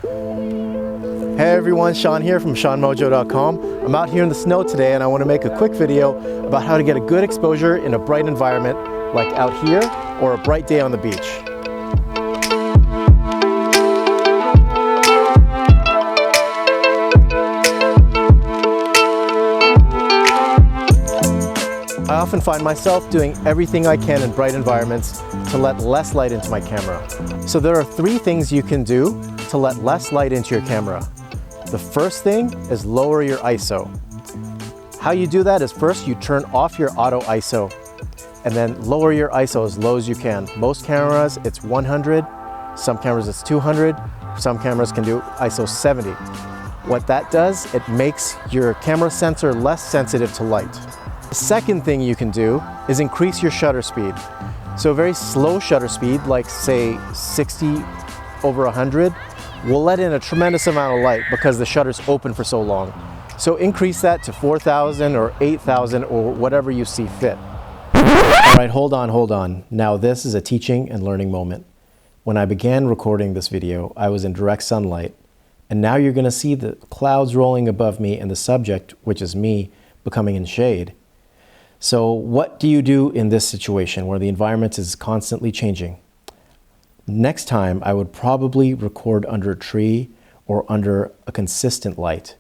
Hey everyone, Sean here from SeanMojo.com. I'm out here in the snow today and I want to make a quick video about how to get a good exposure in a bright environment like out here or a bright day on the beach. I often find myself doing everything I can in bright environments to let less light into my camera. So there are 3 things you can do to let less light into your camera. The first thing is lower your ISO. How you do that is first you turn off your auto ISO and then lower your ISO as low as you can. Most cameras it's 100, some cameras it's 200, some cameras can do ISO 70. What that does, it makes your camera sensor less sensitive to light. The second thing you can do is increase your shutter speed. So a very slow shutter speed, like say 60 over 100, will let in a tremendous amount of light because the shutter's open for so long. So increase that to 4,000 or 8,000 or whatever you see fit. All right, hold on. Now this is a teaching and learning moment. When I began recording this video, I was in direct sunlight, and now you're gonna see the clouds rolling above me and the subject, which is me, becoming in shade. So what do you do in this situation where the environment is constantly changing? Next time, I would probably record under a tree or under a consistent light,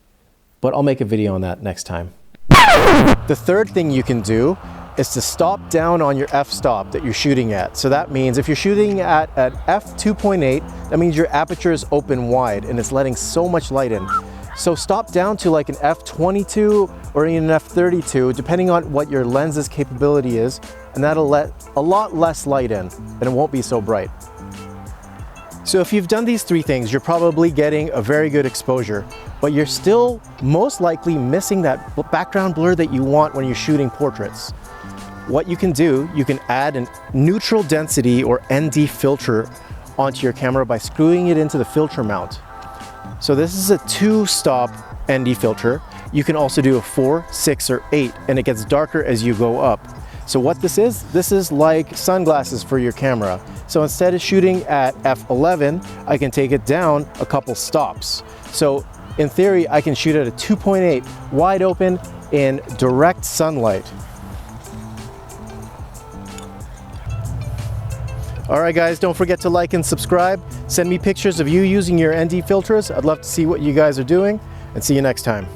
but I'll make a video on that next time. The third thing you can do is to stop down on your f-stop that you're shooting at. So that means if you're shooting at f2.8, that means your aperture is open wide and it's letting so much light in. So stop down to like an f22 or even an f32, depending on what your lens's capability is, and that'll let a lot less light in and it won't be so bright. So if you've done these 3 things, you're probably getting a very good exposure, but you're still most likely missing that background blur that you want when you're shooting portraits. What you can do, you can add a neutral density or ND filter onto your camera by screwing it into the filter mount. So this is a 2-stop ND filter. You can also do a 4, 6, or 8, and it gets darker as you go up. So what this is like sunglasses for your camera. So instead of shooting at f11, I can take it down a couple stops. So in theory, I can shoot at a 2.8 wide open in direct sunlight. All right guys, don't forget to like and subscribe. Send me pictures of you using your ND filters. I'd love to see what you guys are doing, and see you next time.